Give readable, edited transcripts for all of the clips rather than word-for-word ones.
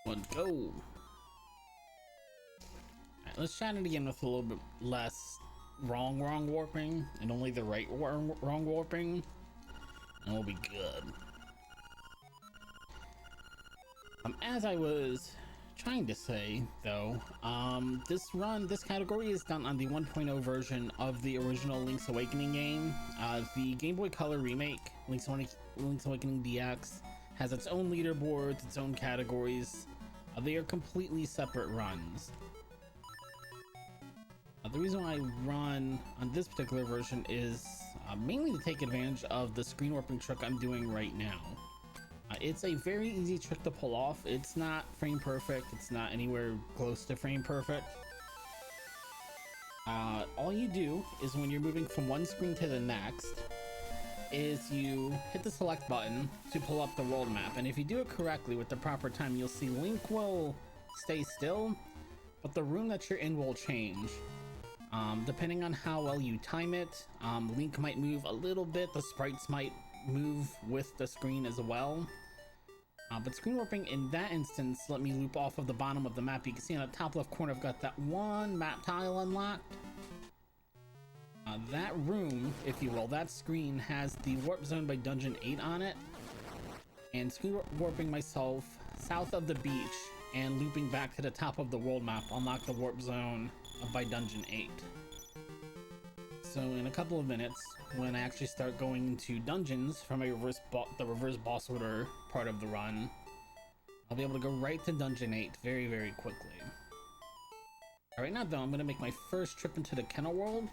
One go. All right, let's try it again with a little bit less wrong warping and only the right wrong warping, and we'll be good. As I was trying to say though, this category is done on the 1.0 version of the original Link's Awakening game. The Game Boy Color remake, Link's Awakening DX, has its own leaderboards, its own categories. They are completely separate runs. The reason why I run on this particular version is mainly to take advantage of the screen warping trick I'm doing right now. It's a very easy trick to pull off. It's not frame perfect. It's not anywhere close to frame perfect. All you do is when you're moving from one screen to the next is you hit the select button to pull up the world map, and if you do it correctly with the proper time, you'll see Link will stay still, but the room that you're in will change. Depending on how well you time it, Link might move a little bit, the sprites might move with the screen as well. But screen warping in that instance let me loop off of the bottom of the map. You can see on the top left corner I've got that one map tile unlocked. That room, if you will, that screen has the warp zone by Dungeon 8 on it, and screen warping myself south of the beach and looping back to the top of the world map unlock the warp zone by Dungeon 8. So in a couple of minutes, when I actually start going into dungeons from the reverse boss order part of the run, I'll be able to go right to Dungeon 8 very, very quickly. Right now though, I'm going to make my first trip into the Kennel World.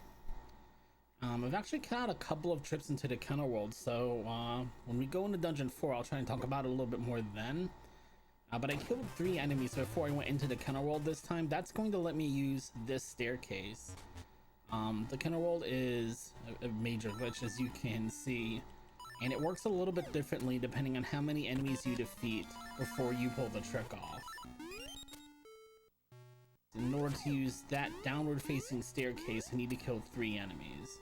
I've actually cut out a couple of trips into the Kennel World, so when we go into Dungeon 4, I'll try and talk about it a little bit more then. But I killed 3 enemies before I went into the Kennel World this time. That's going to let me use this staircase. The Kennel World is a major glitch, as you can see, and it works a little bit differently depending on how many enemies you defeat before you pull the trick off. In order to use that downward facing staircase, I need to kill 3 enemies.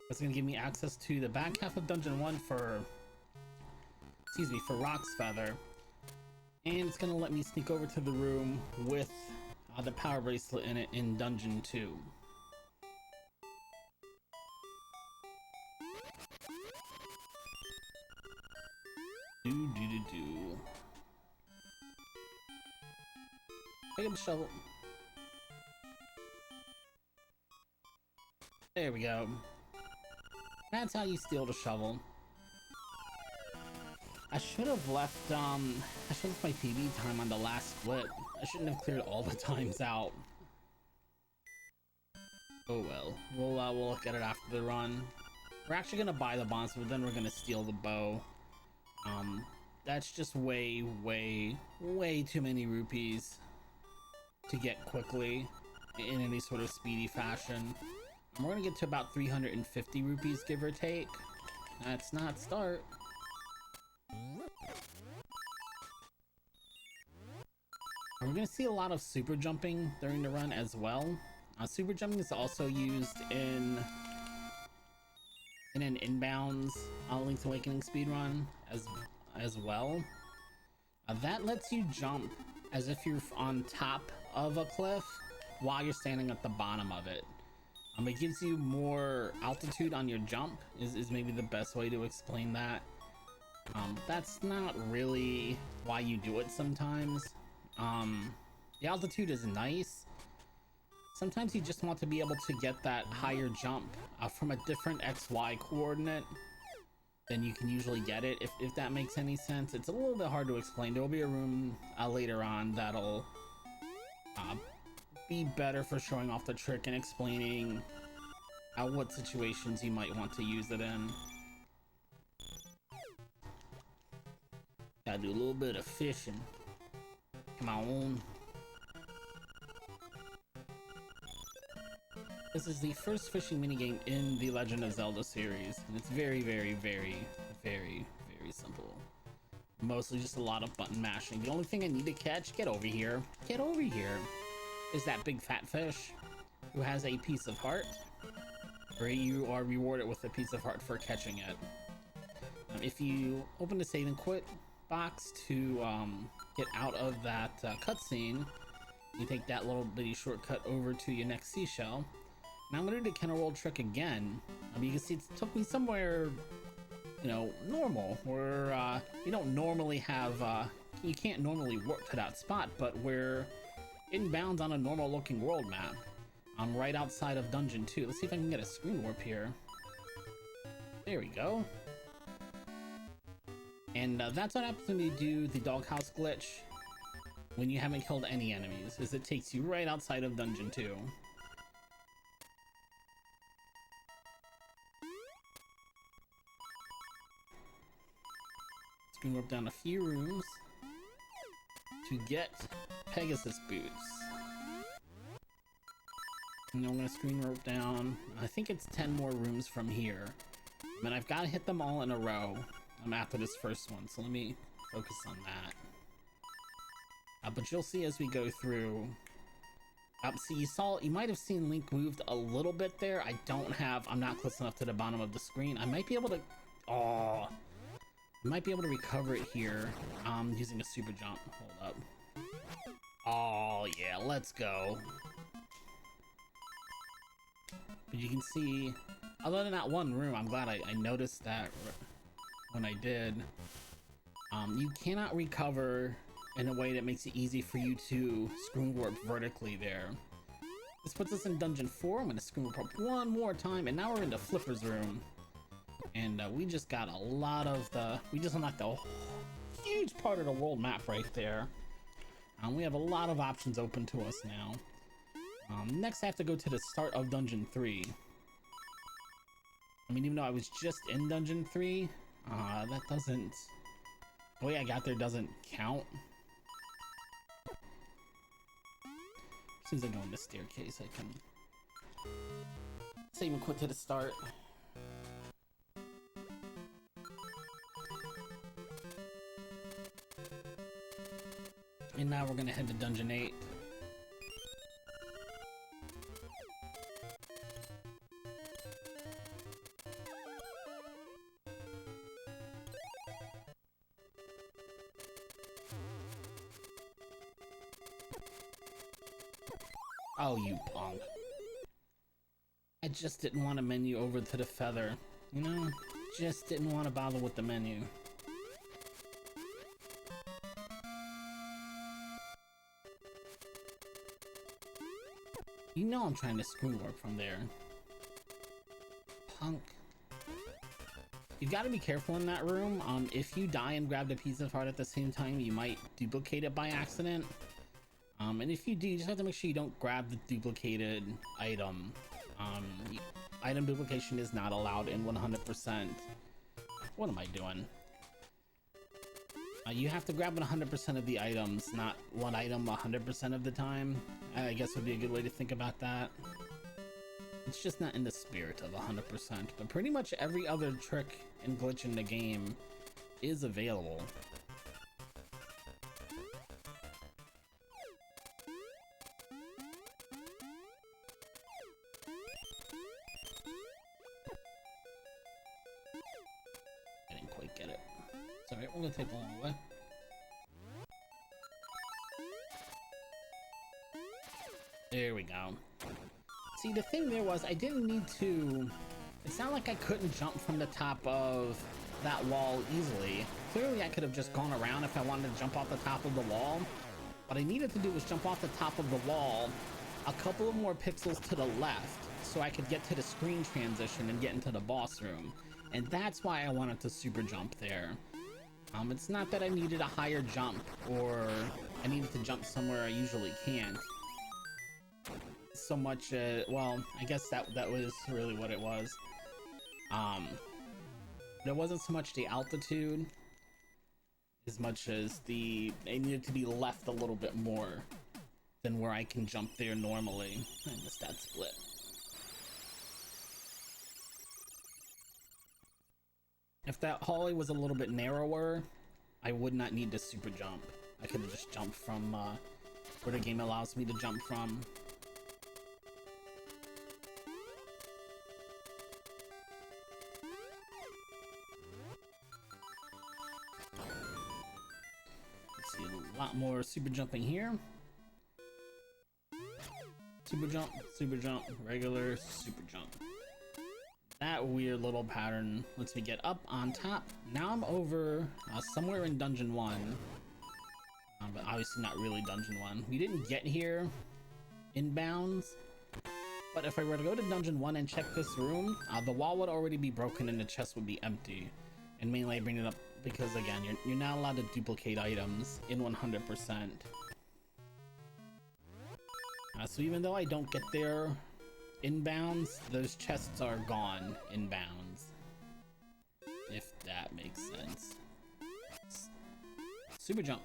That's going to give me access to the back half of Dungeon 1 for Rock's Feather, and it's going to let me sneak over to the room with the power bracelet in it in Dungeon 2. Pick up the shovel. There we go. That's how you steal the shovel. I should have left my PB time on the last split. I shouldn't have cleared all the times out. Oh well, we'll look at it after the run. We're actually gonna buy the bonds, but then we're gonna steal the bow. That's just way too many rupees to get quickly in any sort of speedy fashion. And we're gonna get to about 350 rupees, give or take. That's not start. We're going to see a lot of super jumping during the run as well. Super jumping is also used in an inbounds Link's Awakening speedrun as well. That lets you jump as if you're on top of a cliff while you're standing at the bottom of it. It gives you more altitude on your jump is maybe the best way to explain that. That's not really why you do it sometimes. The altitude is nice. Sometimes you just want to be able to get that higher jump from a different XY coordinate than you can usually get it, if that makes any sense. It's a little bit hard to explain. There will be a room later on that'll be better for showing off the trick and explaining what situations you might want to use it in. Gotta do a little bit of fishing. Come on. This is the first fishing minigame in the Legend of Zelda series, and it's very simple. Mostly just a lot of button mashing. The only thing I need to catch, get over here, is that big fat fish who has a piece of heart, where you are rewarded with a piece of heart for catching it. If you open the save and quit, box to get out of that cutscene. You take that little bitty shortcut over to your next seashell. Now I'm gonna do the Kenner Roll trick again. You can see it took me somewhere, you know, normal, where you don't normally have, you can't normally warp to that spot, but we're inbound on a normal looking world map. I'm right outside of Dungeon 2. Let's see if I can get a screen warp here. There we go. And that's what happens when you do the doghouse glitch when you haven't killed any enemies, is it takes you right outside of Dungeon 2. Screen warp down a few rooms to get Pegasus boots. And then I'm gonna screen warp down, I think it's 10 more rooms from here. And I've got to hit them all in a row after this first one, so let me focus on that. But you'll see as we go through. See, you might have seen Link moved a little bit there. I'm not close enough to the bottom of the screen. I might be able to, I might be able to recover it here using a super jump. Hold up. Oh yeah, let's go. But you can see, other than that one room, I'm glad I noticed that when I did. You cannot recover in a way that makes it easy for you to screen warp vertically there. This puts us in Dungeon 4. I'm going to screen warp one more time, and now we're into Flipper's room. And we just got a lot of we just unlocked a huge part of the world map right there. We have a lot of options open to us now. Next I have to go to the start of Dungeon 3. I mean, even though I was just in Dungeon 3, that doesn't, the way I got there doesn't count. As soon as I go in the staircase, I can save and quit to the start. And now we're gonna head to Dungeon 8. Oh, you punk. I just didn't want to menu over to the feather. You know? Just didn't want to bother with the menu. You know I'm trying to screen warp from there. Punk. You've got to be careful in that room. If you die and grab the piece of heart at the same time, you might duplicate it by accident. And if you do, you just have to make sure you don't grab the duplicated item. Item duplication is not allowed in 100%. What am I doing? You have to grab 100% of the items, not one item 100% of the time. I guess would be a good way to think about that. It's just not in the spirit of 100%, but pretty much every other trick and glitch in the game is available. I didn't quite get it. It's alright, we're gonna take the long way. There we go. See, the thing there was, I didn't need to... It's not like I couldn't jump from the top of that wall easily. Clearly, I could have just gone around if I wanted to jump off the top of the wall. What I needed to do was jump off the top of the wall a couple of more pixels to the left so I could get to the screen transition and get into the boss room. And that's why I wanted to super jump there. It's not that I needed a higher jump or I needed to jump somewhere I usually can't. So much, well, I guess that was really what it was. There wasn't so much the altitude as much as it needed to be left a little bit more than where I can jump there normally. I missed that split. If that hallway was a little bit narrower, I would not need to super jump. I could have just jumped from where the game allows me to jump from. A lot more super jumping here. Super jump, regular, super jump. That weird little pattern lets me get up on top. Now I'm over somewhere in Dungeon 1. But obviously not really Dungeon 1. We didn't get here in bounds. But if I were to go to Dungeon 1 and check this room, the wall would already be broken and the chest would be empty. And mainly I bring it up because, again, you're not allowed to duplicate items in 100%. So even though I don't get there in bounds, those chests are gone in bounds. If that makes sense. Super jump.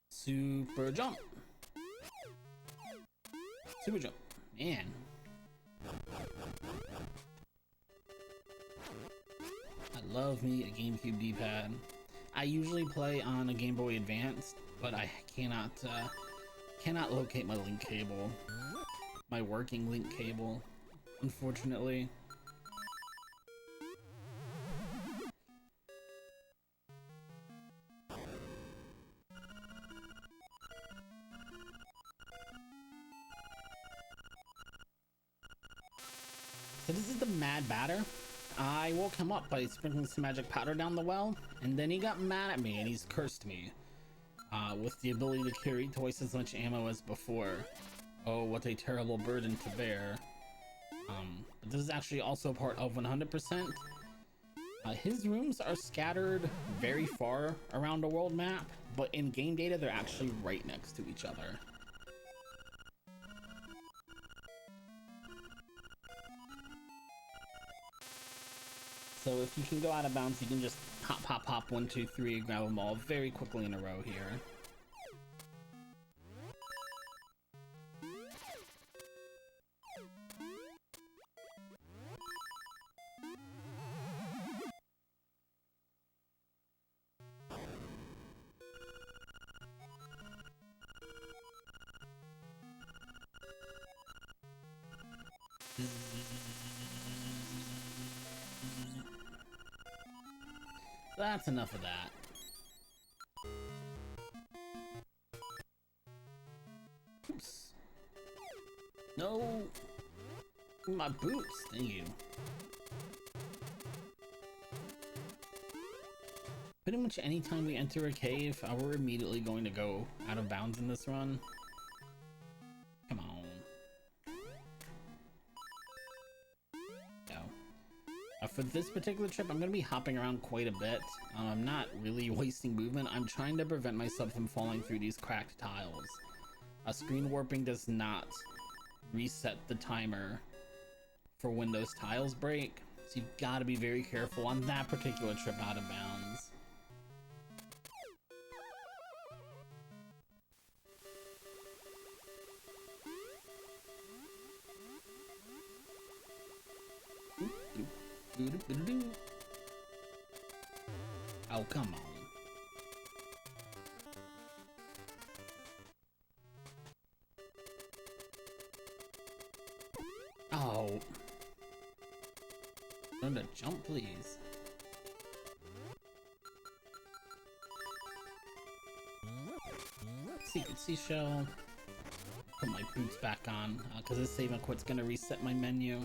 Super jump. Super jump. Man. I love me a GameCube D-pad. I usually play on a Game Boy Advance, but I cannot locate my link cable. My working link cable, unfortunately. So this is the Mad Batter. I woke him up by sprinkling some magic powder down the well, and then he got mad at me and he's cursed me with the ability to carry twice as much ammo as before. Oh, what a terrible burden to bear. But this is actually also part of 100%. His rooms are scattered very far around the world map, but in game data they're actually right next to each other. So if you can go out of bounds, you can just hop, hop, hop, 1, 2, 3, grab them all very quickly in a row here. That's enough of that. Oops. No. My boots. Thank you. Pretty much anytime we enter a cave, we're immediately going to go out of bounds in this run. Come on. For this particular trip, I'm going to be hopping around quite a bit. I'm not really wasting movement. I'm trying to prevent myself from falling through these cracked tiles. Screen warping does not reset the timer for when those tiles break, so you've got to be very careful on that particular trip out of bounds. Oh, come on. Oh. Learn to jump, please. Secret seashell. Put my boots back on, because this save and quit's gonna reset my menu.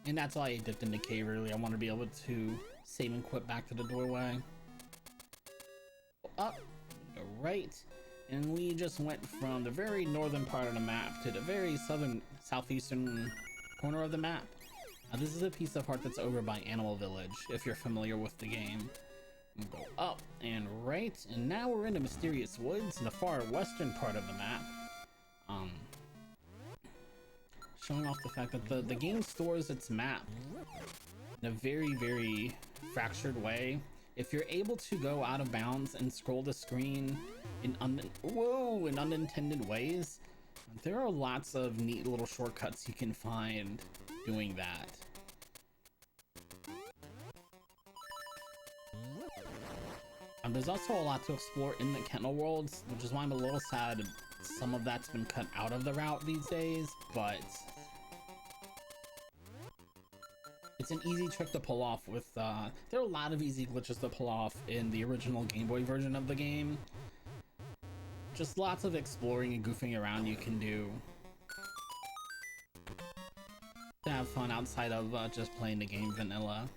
And that's why I dipped in the cave early. I want to be able to save and quit back to the doorway. Up, to the right, and we just went from the very northern part of the map to the very southeastern corner of the map. This is a piece of heart that's over by Animal Village, if you're familiar with the game. We'll go up and right, and now we're in the Mysterious Woods in the far western part of the map. Showing off the fact that the game stores its map in a very, very fractured way. If you're able to go out of bounds and scroll the screen in unintended ways, there are lots of neat little shortcuts you can find doing that. There's also a lot to explore in the Kennel Worlds, which is why I'm a little sad some of that's been cut out of the route these days, but It's an easy trick to pull off with, there are a lot of easy glitches to pull off in the original Game Boy version of the game. Just lots of exploring and goofing around you can do to have fun outside of just playing the game vanilla.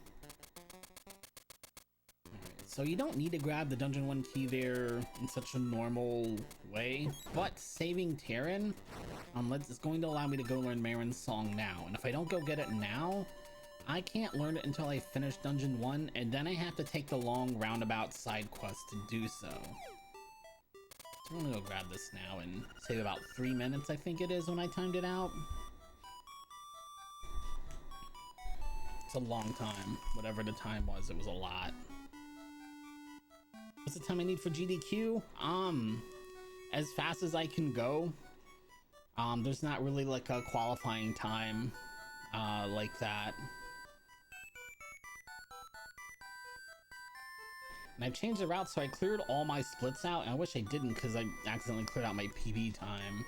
Alright, so you don't need to grab the Dungeon 1 key there in such a normal way, but saving Terran it's going to allow me to go learn Marin's song now, and if I don't go get it now, I can't learn it until I finish Dungeon 1, and then I have to take the long roundabout side quest to do so. So I'm gonna go grab this now and save about 3 minutes, I think it is, when I timed it out. It's a long time. Whatever the time was, it was a lot. What's the time I need for GDQ? As fast as I can go. There's not really like a qualifying time like that. And I've changed the route, so I cleared all my splits out, and I wish I didn't because I accidentally cleared out my PB time.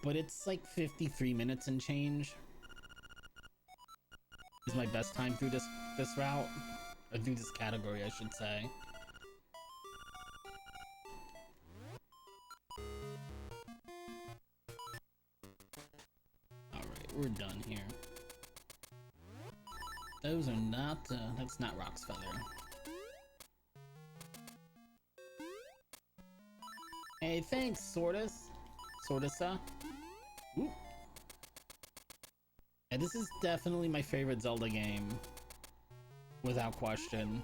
But it's like 53 minutes and change. Is my best time through this route, or through this category, I should say. Alright, we're done here. Those are not, that's not Rock's Feather. Hey, thanks, Sortusa. Ooh. Yeah, this is definitely my favorite Zelda game. Without question.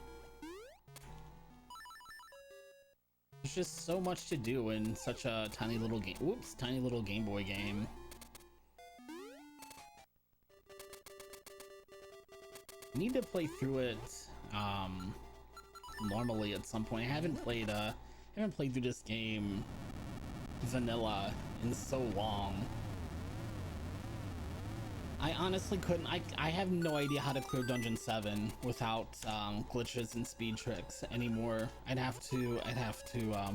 There's just so much to do in such a tiny little game. Whoops, tiny little Game Boy game. Need to play through it normally at some point. I haven't played through this game vanilla in so long. I honestly couldn't. I have no idea how to clear Dungeon 7 without glitches and speed tricks anymore. I'd have to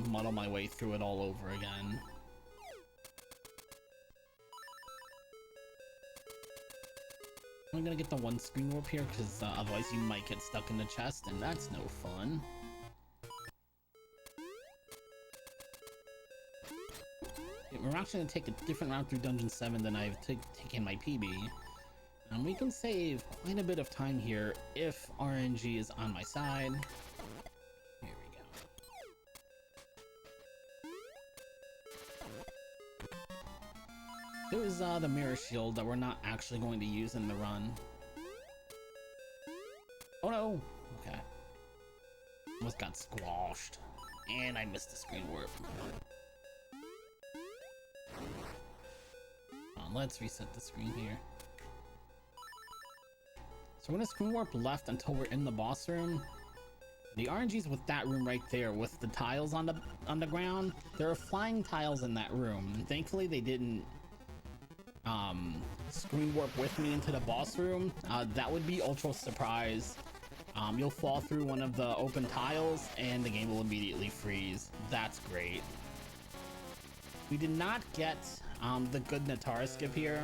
muddle my way through it all over again. I'm gonna get the one screen warp here because otherwise you might get stuck in the chest, and that's no fun. Yeah, we're actually gonna take a different route through Dungeon 7 than I've taken my PB. And we can save quite a bit of time here if RNG is on my side. Here we go. There's the mirror shield that we're not actually going to use in the run. Oh no! Okay. Almost got squashed. And I missed the screen warp. Let's reset the screen here. So we're gonna screen warp left until we're in the boss room. The RNG's with that room right there with the tiles on the ground. There are flying tiles in that room, and thankfully they didn't screen warp with me into the boss room. That would be ultra surprise. You'll fall through one of the open tiles and the game will immediately freeze. That's great. We did not get the good Natara skip here.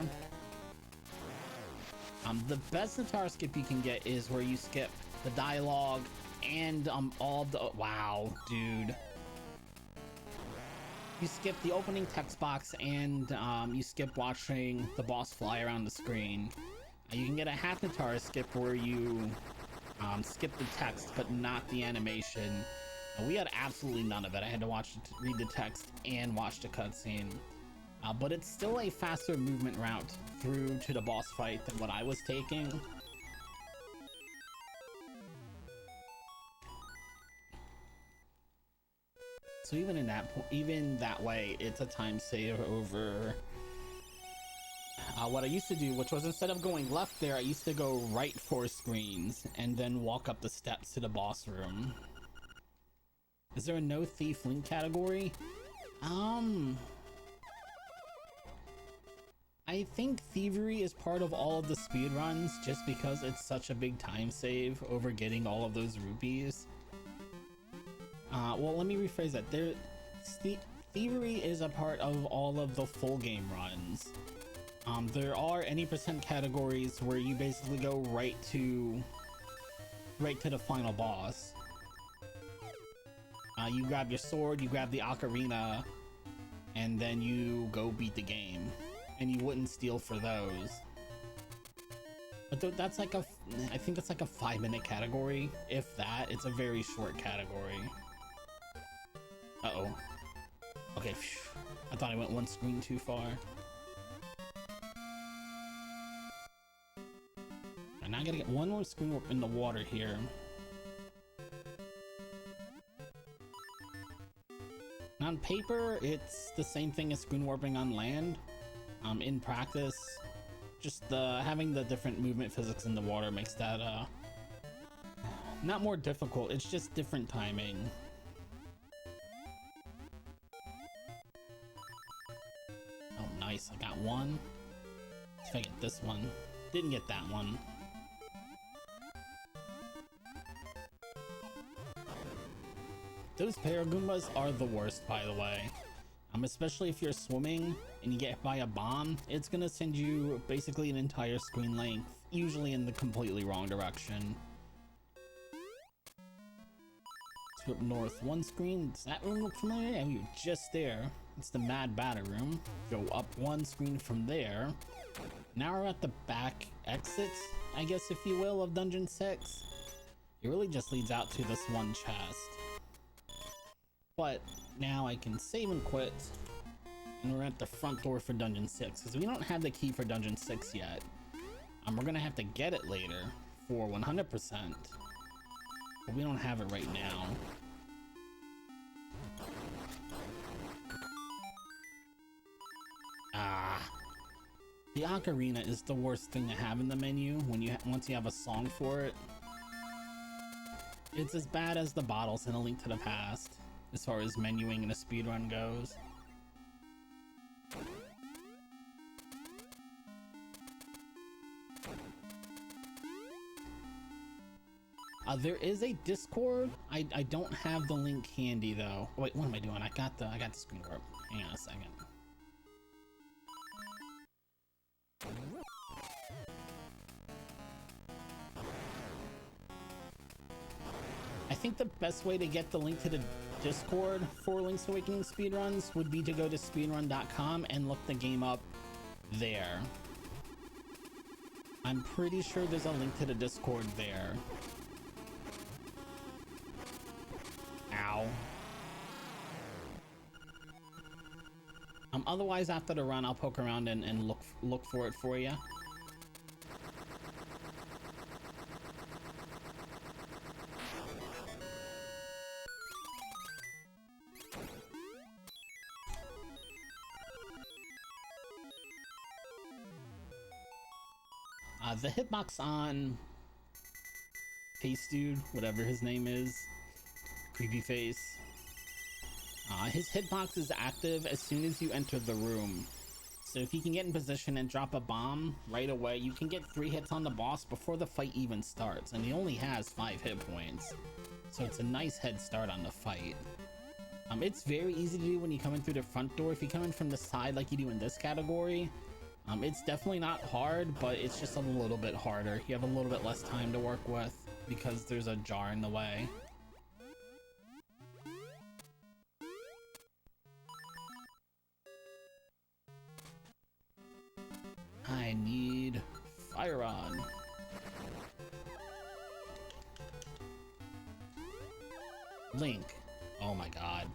The best Natara skip you can get is where you skip the dialogue and all the wow, dude. You skip the opening text box and you skip watching the boss fly around the screen. You can get a half Natara skip where you skip the text but not the animation. We had absolutely none of it. I had to read the text and watch the cutscene. But it's still a faster movement route through to the boss fight than what I was taking. So even that way, it's a time save over what I used to do, which was instead of going left there, I used to go right 4 screens and then walk up the steps to the boss room. Is there a no thief link category? I think thievery is part of all of the speedruns just because it's such a big time save over getting all of those rupees. Well, let me rephrase that. Thievery is a part of all of the full game runs. There are any percent categories where you basically go right to the final boss. You grab your sword, you grab the ocarina, and then you go beat the game. And you wouldn't steal for those. But that's like I think it's like a 5-minute category. If that, it's a very short category. Uh-oh. Okay, phew. I thought I went one screen too far. And now I gotta get one more screen warp in the water here. On paper, it's the same thing as screen warping on land. In practice, just having the different movement physics in the water makes that not more difficult, it's just different timing. Oh nice, I got one. Let's see if I get this one. Didn't get that one. Those Paragoombas are the worst, by the way. Especially if you're swimming and you get hit by a bomb, it's gonna send you basically an entire screen length, usually in the completely wrong direction. Let's go up north one screen. Does that room look familiar? Yeah, we were just there. It's the Mad Batter room. Go up one screen from there. Now we're at the back exit, I guess if you will, of Dungeon 6. It really just leads out to this one chest. But now I can save and quit, and we're at the front door for Dungeon 6 because we don't have the key for Dungeon 6 yet. We're gonna have to get it later for 100%, but we don't have it right now. The ocarina is the worst thing to have in the menu when once you have a song for it. It's as bad as the bottles in A Link to the Past as far as menuing in a speedrun goes. There is a Discord. I don't have the link handy though. Wait, what am I doing? I got the screen warp. Hang on a second. I think the best way to get the link to the Discord for Link's Awakening speedruns would be to go to speedrun.com and look the game up there. I'm pretty sure there's a link to the Discord there. Ow. Otherwise, after the run, I'll poke around and look for it for you. The hitbox on Face Dude, whatever his name is, creepy face. His hitbox is active as soon as you enter the room. So if you can get in position and drop a bomb right away, you can get 3 hits on the boss before the fight even starts. And he only has 5 hit points. So it's a nice head start on the fight. It's very easy to do when you come in through the front door. If you come in from the side like you do in this category, it's definitely not hard, but it's just a little bit harder. You have a little bit less time to work with because there's a jar in the way. I need Fire Rod. Link. Oh my god.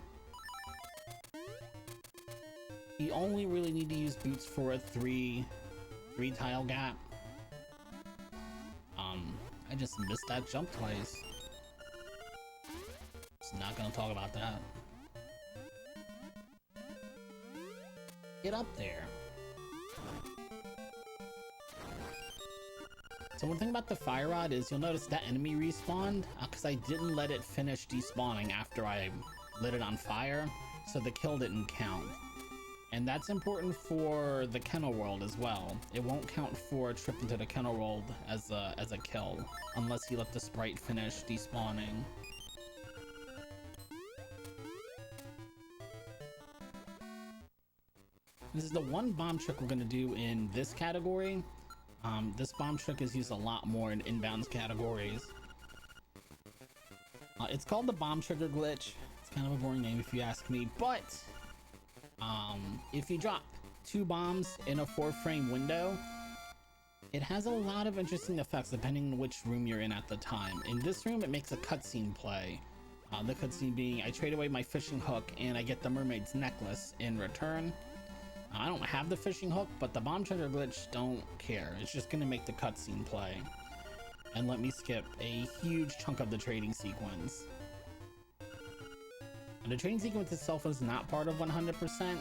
You only really need to use boots for a 3 tile gap. I just missed that jump twice. Just not gonna talk about that. Get up there. So one thing about the Fire Rod is you'll notice that enemy respawned because I didn't let it finish despawning after I lit it on fire, so the kill didn't count. And that's important for the kennel world as well. It won't count for a trip into the kennel world as a kill unless you let the sprite finish despawning. This is the one bomb trick we're going to do in this category. This bomb trick is used a lot more in inbounds categories. It's called the bomb trigger glitch. It's kind of a boring name if you ask me, but if you drop 2 bombs in a 4-frame window, it has a lot of interesting effects depending on which room you're in at the time. In this room, it makes a cutscene play. The cutscene being I trade away my fishing hook and I get the mermaid's necklace in return. I don't have the fishing hook, but the bomb trigger glitch don't care. It's just gonna make the cutscene play and let me skip a huge chunk of the trading sequence. And the trading sequence itself is not part of 100%.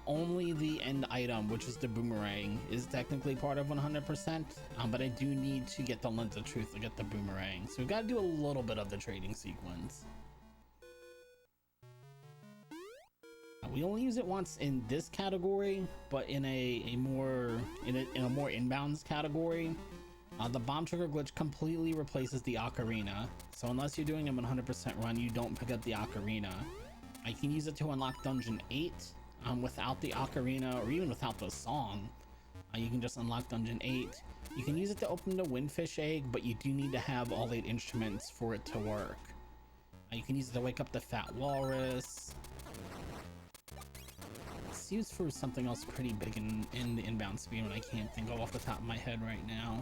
Only the end item, which is the boomerang, is technically part of 100%, but I do need to get the lens of truth to get the boomerang. So we've got to do a little bit of the trading sequence. We only use it once in this category, but in a more inbounds category. The bomb trigger glitch completely replaces the ocarina. So unless you're doing a 100% run, you don't pick up the ocarina. I can use it to unlock dungeon 8 without the ocarina, or even without the song. You can just unlock dungeon 8. You can use it to open the windfish egg, but you do need to have all 8 instruments for it to work. You can use it to wake up the fat walrus. It's used for something else pretty big in the inbound speedrun. I can't think of off the top of my head right now.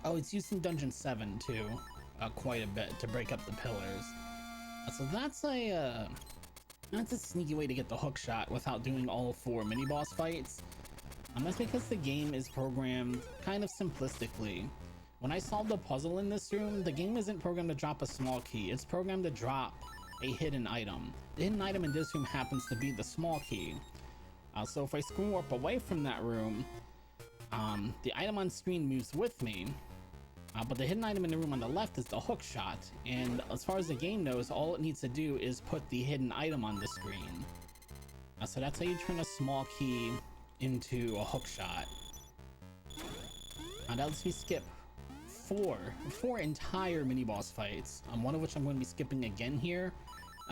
Oh, it's used in dungeon 7 too, quite a bit to break up the pillars. So that's a sneaky way to get the hook shot without doing all 4 mini boss fights. That's because the game is programmed kind of simplistically. When I solved the puzzle in this room, the game isn't programmed to drop a small key. It's programmed to drop a hidden item. The hidden item in this room happens to be the small key. So if I screen warp away from that room, the item on screen moves with me. But the hidden item in the room on the left is the hook shot. And as far as the game knows, all it needs to do is put the hidden item on the screen. So that's how you turn a small key into a hook shot. That lets me skip four entire mini boss fights, one of which I'm going to be skipping again here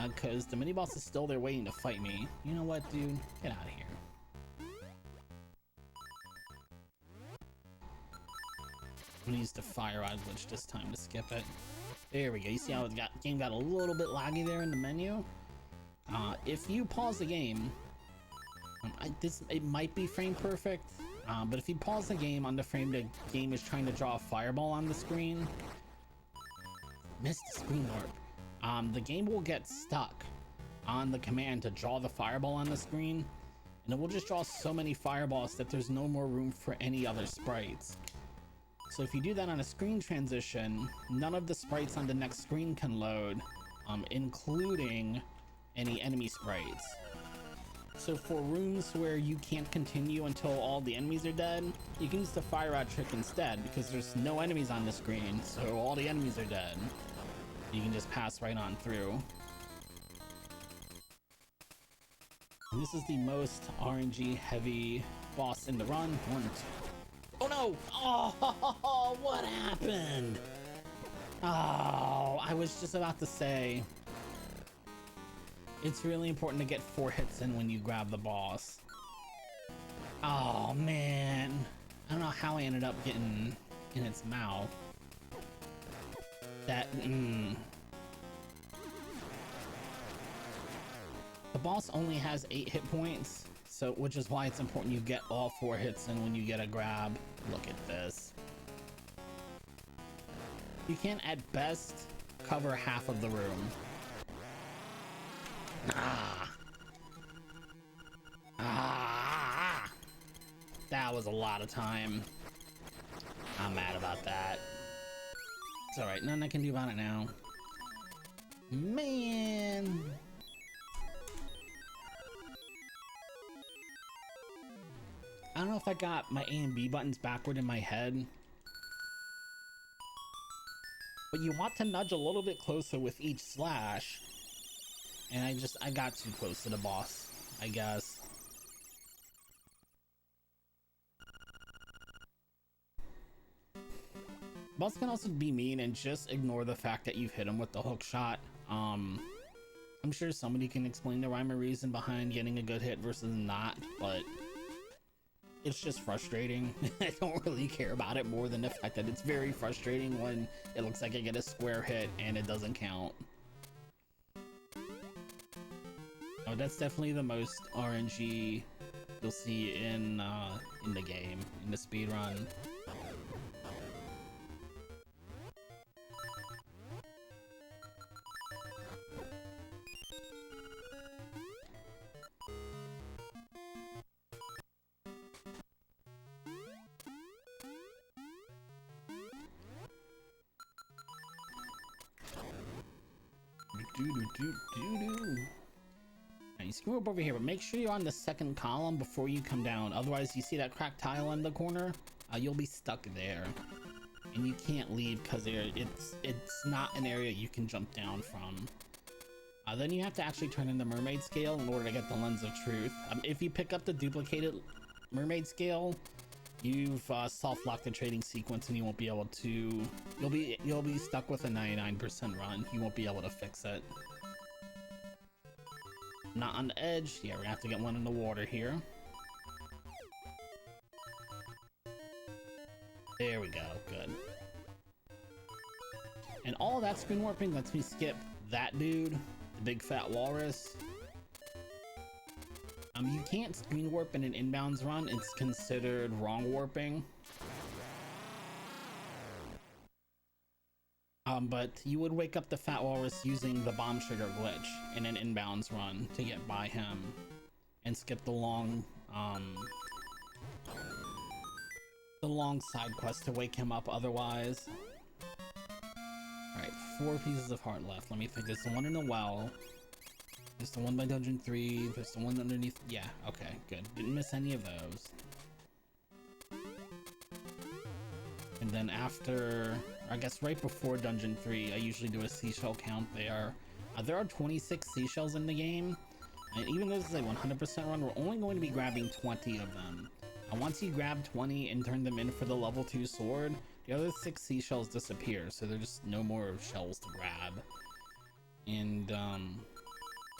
because the mini boss is still there waiting to fight me. You know what, dude? Get out of here. I'm gonna use the fire rod glitch this time to skip it. There we go. You see how the game got a little bit laggy there in the menu? If you pause the game, it might be frame perfect. But if you pause the game on the frame the game is trying to draw a fireball on the screen, missed the screen warp, the game will get stuck on the command to draw the fireball on the screen, and it will just draw so many fireballs that there's no more room for any other sprites. So if you do that on a screen transition, none of the sprites on the next screen can load, including any enemy sprites. So for rooms where you can't continue until all the enemies are dead, you can use the fire rod trick instead because there's no enemies on the screen, so all the enemies are dead. You can just pass right on through. And this is the most RNG heavy boss in the run. Oh no! Oh, what happened? Oh, I was just about to say, it's really important to get 4 hits in when you grab the boss. Oh man, I don't know how I ended up getting in its mouth. The boss only has 8 hit points, so which is why it's important you get all 4 hits in when you get a grab. Look at this. You can at best cover half of the room. That was a lot of time. I'm mad about that. It's alright, nothing I can do about it now. Man. I don't know if I got my A and B buttons backward in my head, but you want to nudge a little bit closer with each slash. And I got too close to the boss, I guess. Boss can also be mean and just ignore the fact that you've hit him with the hook shot. I'm sure somebody can explain the rhyme or reason behind getting a good hit versus not, but it's just frustrating. I don't really care about it more than the fact that it's very frustrating when it looks like I get a square hit and it doesn't count. Oh, that's definitely the most RNG you'll see in the game, in the speedrun. Now you screw up over here, but make sure you're on the second column before you come down. Otherwise, you see that cracked tile in the corner? You'll be stuck there, and you can't leave because it's not an area you can jump down from. Then you have to actually turn in the mermaid scale in order to get the lens of truth. If you pick up the duplicated mermaid scale, you've soft locked the trading sequence and you won't be able to. You'll be stuck with a 99% run. You won't be able to fix it. Not on the edge. Yeah, we're gonna have to get one in the water here. There we go. Good. And all that screen warping lets me skip that dude, the big fat walrus. You can't screen warp in an inbounds run. It's considered wrong warping. But you would wake up the fat walrus using the bomb trigger glitch in an inbounds run to get by him and skip the long side quest to wake him up otherwise. Alright, 4 pieces of heart left. Let me think. There's the one in the well. There's the one by dungeon 3. There's the one underneath. Yeah, okay, good. Didn't miss any of those. And then after, I guess right before dungeon 3, I usually do a seashell count there. There are 26 seashells in the game. And even though this is a 100% run, we're only going to be grabbing 20 of them. And once you grab 20 and turn them in for the level 2 sword, the other 6 seashells disappear. So there's just no more shells to grab. And,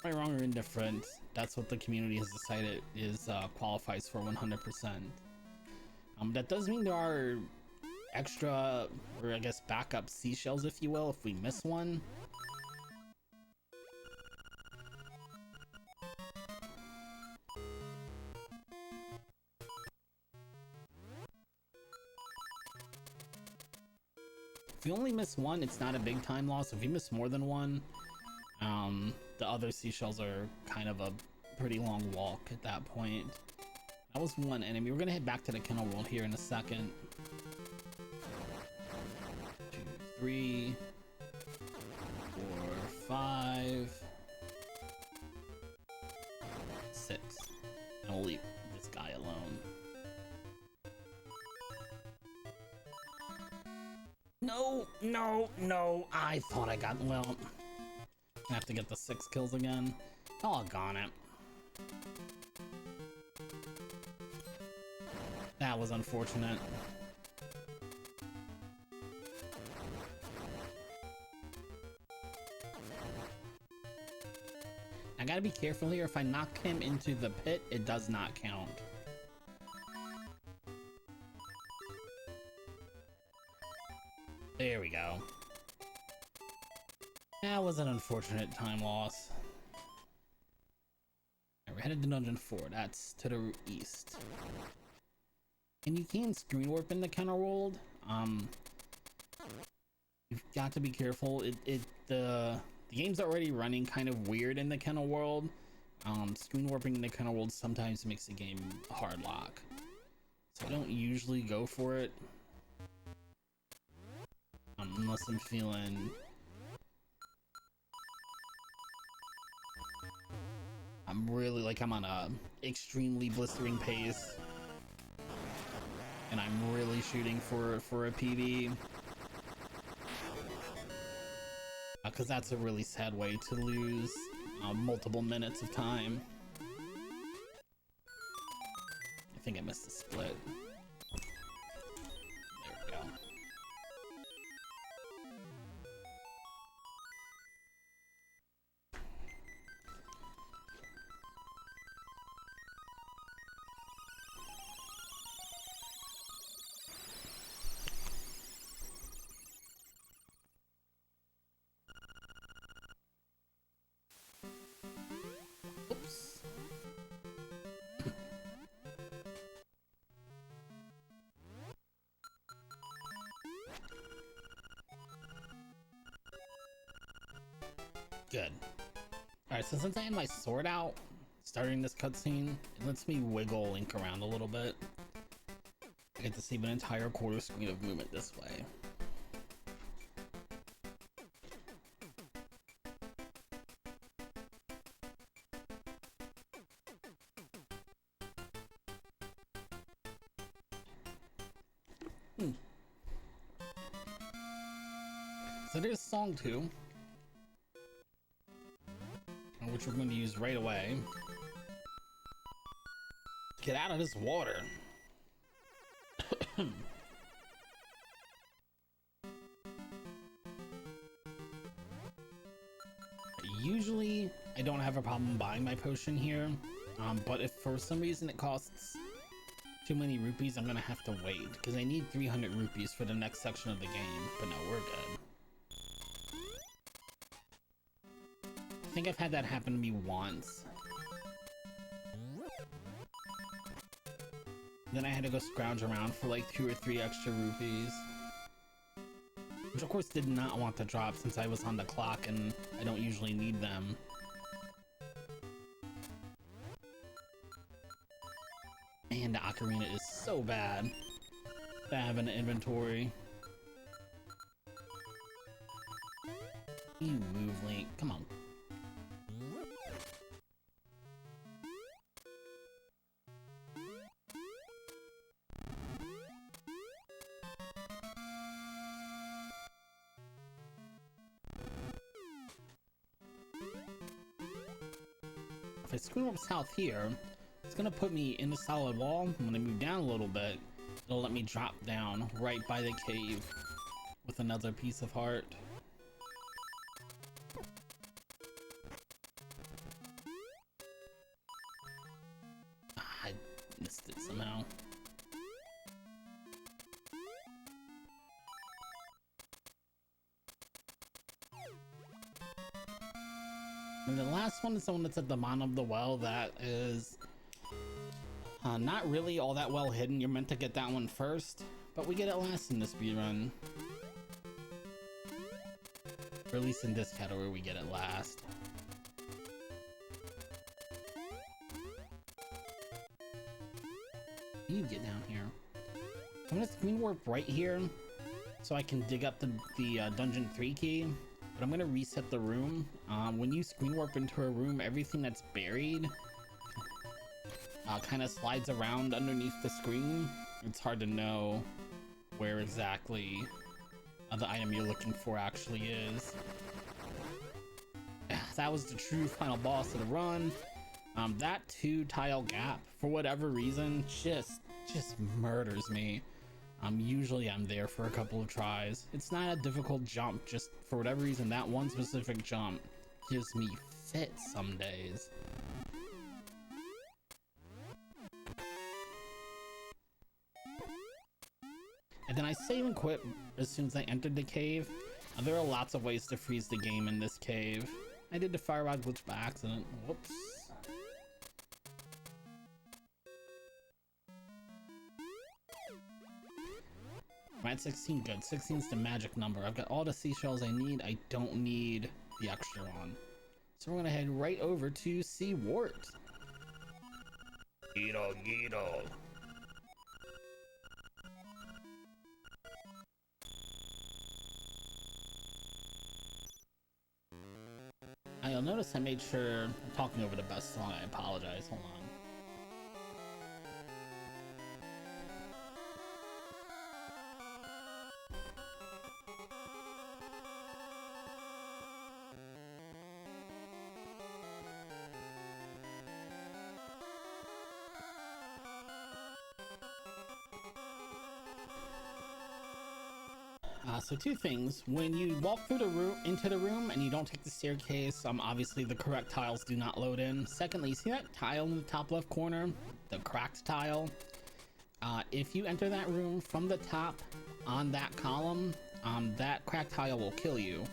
right, wrong, or indifferent, that's what the community has decided is qualifies for 100%. That does mean there are extra, or I guess backup seashells, if you will, if we miss one. If you only miss one, it's not a big time loss. If you miss more than one, the other seashells are kind of a pretty long walk at that point. That was one enemy. We're gonna head back to the kennel world here in a second. 2, 3, 4, 5, 6. And we'll leave this guy alone. No, I thought I got, well, I have to get the 6 kills again. Doggone it. That was unfortunate. I gotta be careful here. If I knock him into the pit, it does not count. There we go. That was an unfortunate time loss. Right, we're headed to dungeon 4. That's to the east. And you can screen warp in the kennel world. You've got to be careful. The game's already running kind of weird in the kennel world. Screen warping in the kennel world sometimes makes the game a hard lock. So I don't usually go for it. Unless I'm feeling... I'm really, like, I'm on a extremely blistering pace. And I'm really shooting for a PB. Because that's a really sad way to lose multiple minutes of time. I think I missed the split. There we go. Good. Alright, so since I had my sword out starting this cutscene, it lets me wiggle Link around a little bit. I get to save an entire quarter screen of movement this way. So there's song 2, which we're going to use right away. Get out of this water. Usually I don't have a problem buying my potion here, but if for some reason it costs too many rupees, I'm gonna have to wait because I need 300 rupees for the next section of the game. But no, we're good. I think I've had that happen to me once. Then I had to go scrounge around for like 2 or 3 extra rupees, which of course did not want to drop since I was on the clock and I don't usually need them. Man, the ocarina is so bad to have in the inventory. You move, Link. Come on. If I screw up south here, it's gonna put me in the solid wall. When I move down a little bit, it'll let me drop down right by the cave with another piece of heart. I missed it somehow. And the last one is the one that's at the bottom of the well that is not really all that well hidden. You're meant to get that one first, but we get it last in the speedrun. Or at least in this category, we get it last. You get down here. I'm gonna screen warp right here so I can dig up the dungeon 3 key. But I'm gonna reset the room. When you screen warp into a room, everything that's buried kind of slides around underneath the screen. It's hard to know where exactly the item you're looking for actually is. That was the true final boss of the run. That 2-tile gap, for whatever reason, just murders me. Usually I'm there for a couple of tries. It's not a difficult jump, just for whatever reason that one specific jump gives me fits some days. And then I save and quit as soon as I entered the cave. There are lots of ways to freeze the game in this cave. I did the fire rod glitch by accident. Whoops. I'm at 16, good. 16's the magic number. I've got all the seashells I need. I don't need the extra one. So we're gonna head right over to see Wart. Gito, Gito. You'll notice I made sure I'm talking over the best song. I apologize. Hold on. So 2 things. When you walk through the room into the room and you don't take the staircase, obviously the correct tiles do not load in. Secondly, see that tile in the top left corner, the cracked tile? If you enter that room from the top on that column, that cracked tile will kill you.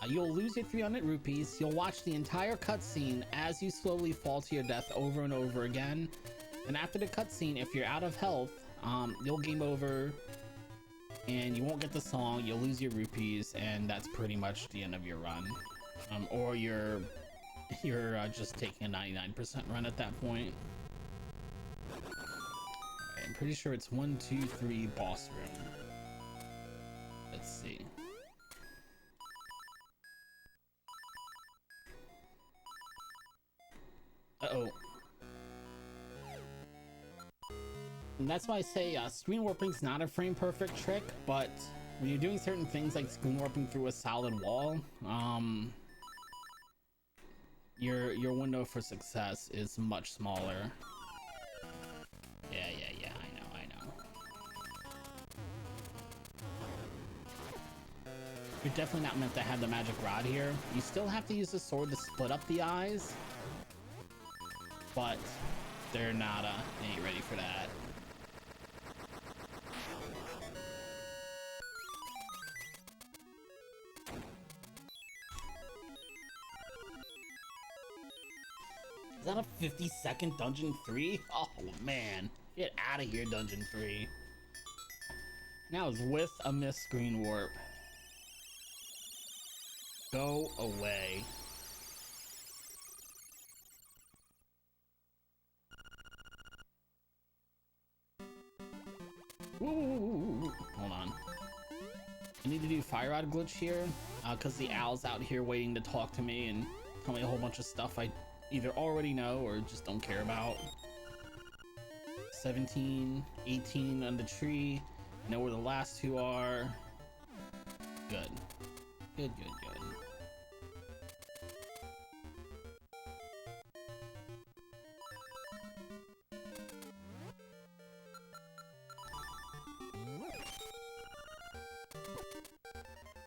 You'll lose your 300 rupees. You'll watch the entire cutscene as you slowly fall to your death over and over again. And after the cutscene, if you're out of health, you'll game over. And you won't get the song, you'll lose your rupees, and that's pretty much the end of your run. Or you're just taking a 99% run at that point. I'm pretty sure it's 1, 2, 3 boss room. Let's see. Uh-oh. And that's why I say screen warping's not a frame perfect trick, but when you're doing certain things like screen warping through a solid wall, your window for success is much smaller. Yeah, I know. You're definitely not meant to have the magic rod here. You still have to use the sword to split up the eyes, but they're not, they ain't ready for that. Is that a 50-second dungeon 3? Oh man, get out of here, dungeon 3. Now it's with a missed screen warp. Go away. Ooh, hold on. I need to do fire rod glitch here, because the owl's out here waiting to talk to me and tell me a whole bunch of stuff I either already know or just don't care about. 17, 18 on the tree. I know where the last two are. Good. Good.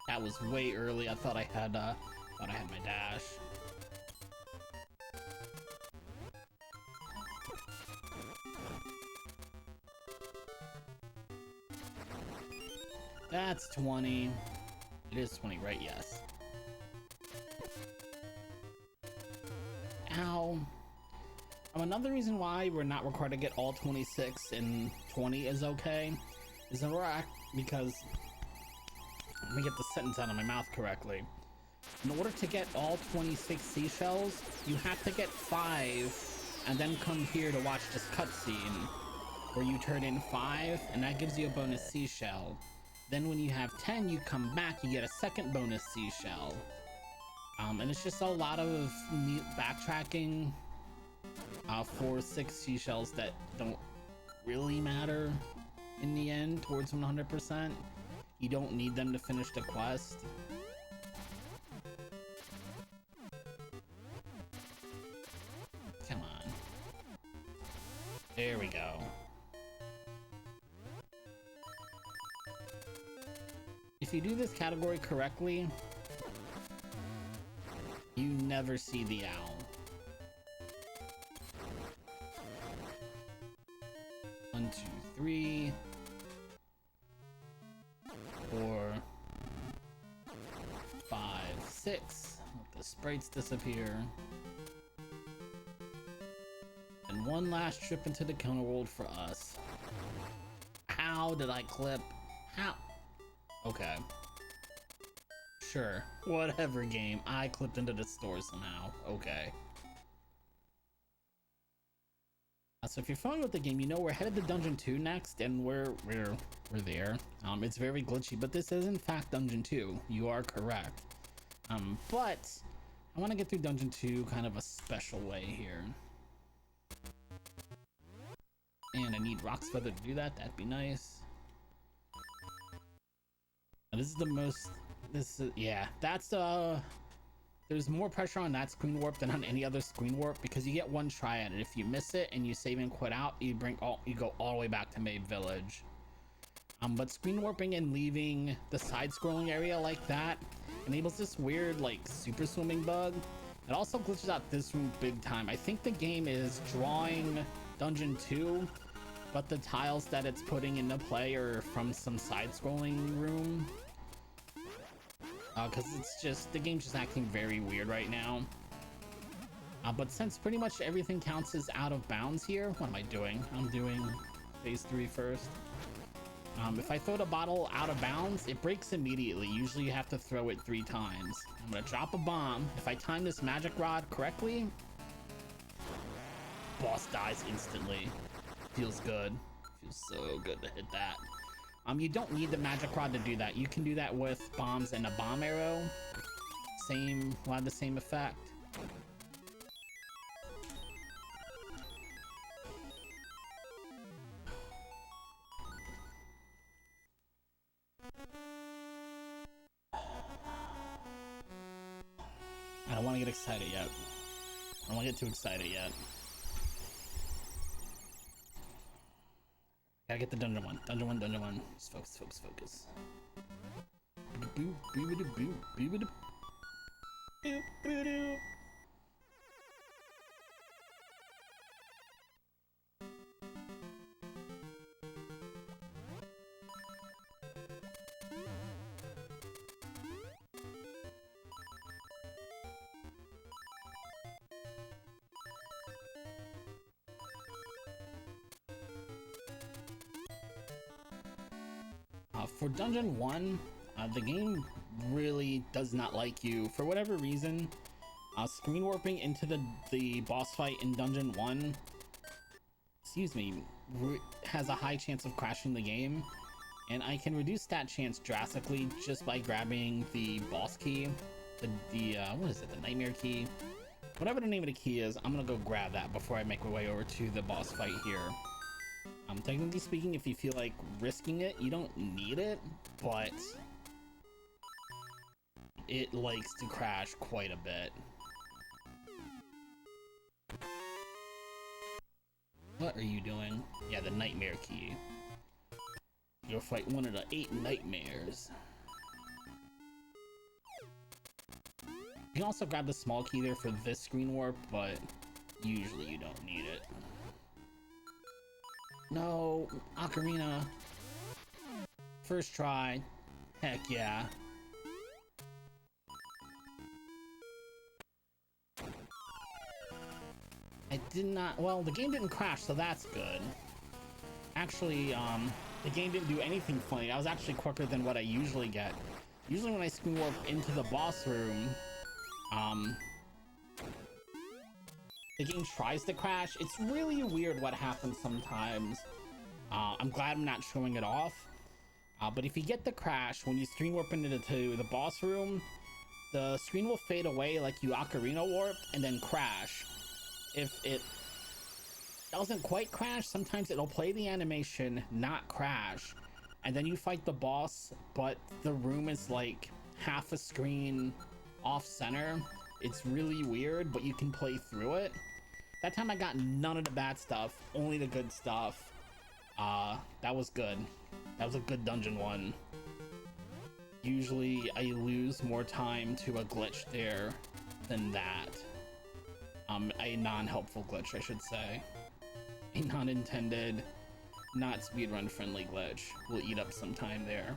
That was way early. I thought I had my dash. That's 20. It is 20, right? Yes. Ow. Another reason why we're not required to get all 26 and 20 is okay is because let me get the sentence out of my mouth correctly. In order to get all 26 seashells, you have to get 5 and then come here to watch this cutscene where you turn in 5 and that gives you a bonus seashell. Then when you have 10, you come back, you get a second bonus seashell. And it's just a lot of backtracking for 6 seashells that don't really matter in the end towards 100%. You don't need them to finish the quest. Come on. There we go. If you do this category correctly, you never see the owl. 1, 2, 3, 4, 5, 6. Let the sprites disappear. And one last trip into the counter world for us. How did I clip? How? Okay. Sure. Whatever, game. I clipped into the store somehow. Okay. So if you're familiar with the game, you know we're headed to Dungeon 2 next, and we're there. It's very glitchy, but this is in fact Dungeon 2. You are correct. But I want to get through Dungeon 2 kind of a special way here. And I need Rock's Feather to do that. That'd be nice. Now, this is the most. Yeah. That's there's more pressure on that screen warp than on any other screen warp because you get one try at it. If you miss it and you save and quit out, you go all the way back to Mabe Village. But screen warping and leaving the side-scrolling area like that enables this weird like super swimming bug. It also glitches out this room big time. I think the game is drawing Dungeon 2, but the tiles that it's putting into play are from some side-scrolling room. Because it's just, the game's just acting very weird right now. But since pretty much everything counts as out of bounds here, what am I doing? I'm doing phase 3 first. If I throw the bottle out of bounds, it breaks immediately. Usually you have to throw it 3 times. I'm gonna drop a bomb. If I time this magic rod correctly, boss dies instantly. Feels good. Feels so good to hit that. You don't need the magic rod to do that. You can do that with bombs and a bomb arrow. Will have the same effect. I don't want to get excited yet. I don't want to get too excited yet. Gotta get the dungeon one. Dungeon one. Just focus. For Dungeon 1, the game really does not like you. For whatever reason, screen warping into the boss fight in Dungeon 1, has a high chance of crashing the game. And I can reduce that chance drastically just by grabbing the boss key. What is it? The nightmare key? Whatever the name of the key is, I'm gonna go grab that before I make my way over to the boss fight here. Technically speaking, if you feel like risking it, you don't need it, but it likes to crash quite a bit. What are you doing? Yeah, the nightmare key. You'll fight one of the 8 nightmares. You can also grab the small key there for this screen warp, but usually you don't need it. No, Ocarina. First try. Heck yeah. I did not, well, the game didn't crash, so that's good. Actually, the game didn't do anything funny. I was actually quicker than what I usually get. Usually when I screen warp into the boss room, the game tries to crash. It's really weird what happens sometimes. I'm glad I'm not showing it off. But if you get the crash, when you screen warp into the boss room, the screen will fade away like you Ocarina warp and then crash. If it doesn't quite crash, sometimes it'll play the animation, not crash. And then you fight the boss, but the room is like half a screen off center. It's really weird, but you can play through it. That time I got none of the bad stuff, only the good stuff. That was good. That was a good Dungeon 1. Usually I lose more time to a glitch there than that. A non-helpful glitch, I should say. A non-intended, not speedrun friendly glitch will eat up some time there.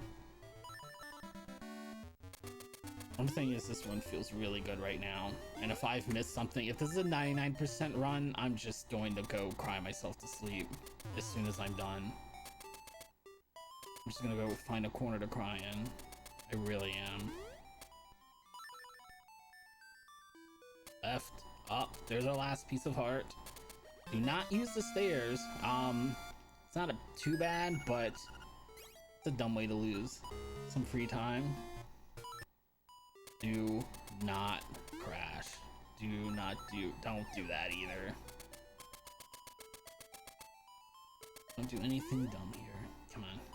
One thing is, this run feels really good right now, and if I've missed something, if this is a 99% run, I'm just going to go cry myself to sleep as soon as I'm done. I'm just gonna go find a corner to cry in. I really am. Left, up, there's our last piece of heart. Do not use the stairs. It's not too bad, but it's a dumb way to lose some free time. Do not crash. Don't do that either. Don't do anything dumb here.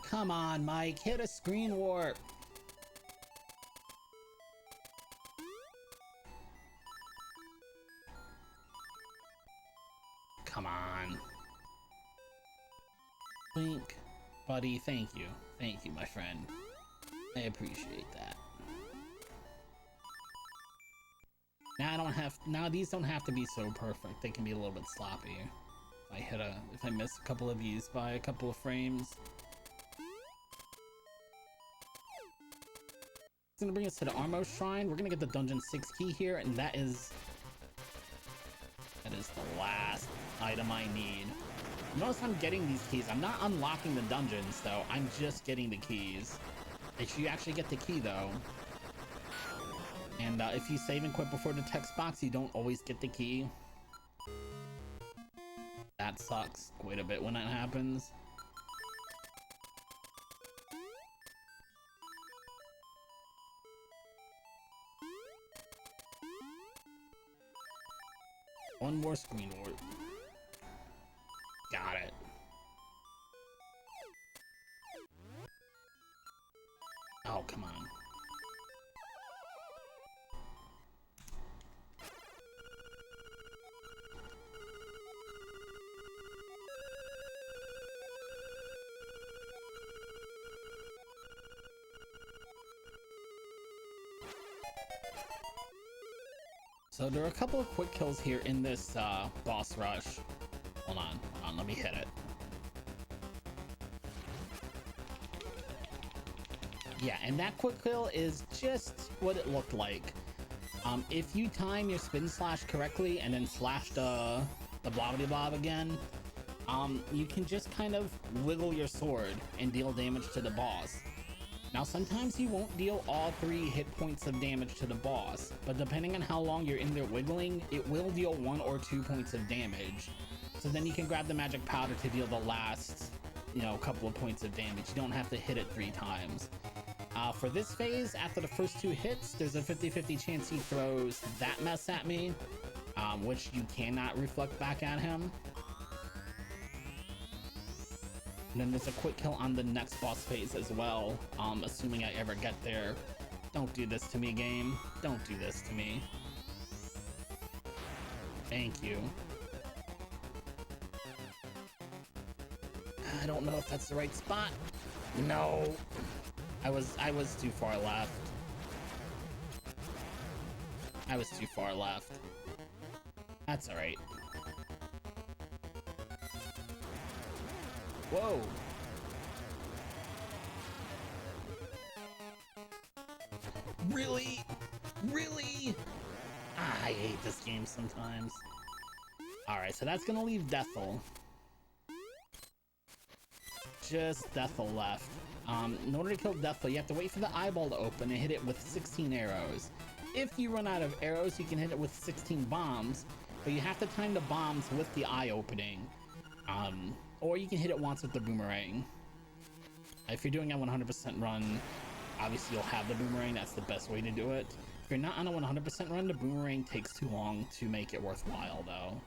Come on, Mike, hit a screen warp. Come on. Blink, buddy, thank you, my friend. I appreciate that. Now these don't have to be so perfect. They can be a little bit sloppy. If I miss a couple of these by a couple of frames. It's gonna bring us to the Armo Shrine. We're gonna get the Dungeon 6 key here, and that is the last item I need. Notice I'm getting these keys. I'm not unlocking the dungeons though. I'm just getting the keys. If you actually get the key though, and if you save and quit before the text box, you don't always get the key. That sucks quite a bit when that happens. One more screen warp. Got it. Oh, come on. So there are a couple of quick kills here in this boss rush. Hold on, let me hit it. Yeah, and that quick kill is just what it looked like. If you time your spin slash correctly and then slash the blobbity blob again, you can just kind of wiggle your sword and deal damage to the boss. Now sometimes you won't deal all 3 hit points of damage to the boss, but depending on how long you're in there wiggling, it will deal 1 or 2 points of damage. So then you can grab the magic powder to deal the last, you know, couple of points of damage. You don't have to hit it 3 times. For this phase, after the first 2 hits, there's a 50-50 chance he throws that mess at me, which you cannot reflect back at him. And then there's a quick kill on the next boss phase as well, assuming I ever get there. Don't do this to me, game. Don't do this to me. Thank you. I don't know if that's the right spot. No. I was too far left. I was too far left. That's alright. Whoa! Really? Really? Ah, I hate this game sometimes. Alright, so that's gonna leave Deathel. Just Deathel left. In order to kill Deathel, you have to wait for the eyeball to open and hit it with 16 arrows. If you run out of arrows, you can hit it with 16 bombs, but you have to time the bombs with the eye opening. Or you can hit it once with the boomerang. If you're doing a 100% run, obviously you'll have the boomerang. That's the best way to do it. If you're not on a 100% run, the boomerang takes too long to make it worthwhile though.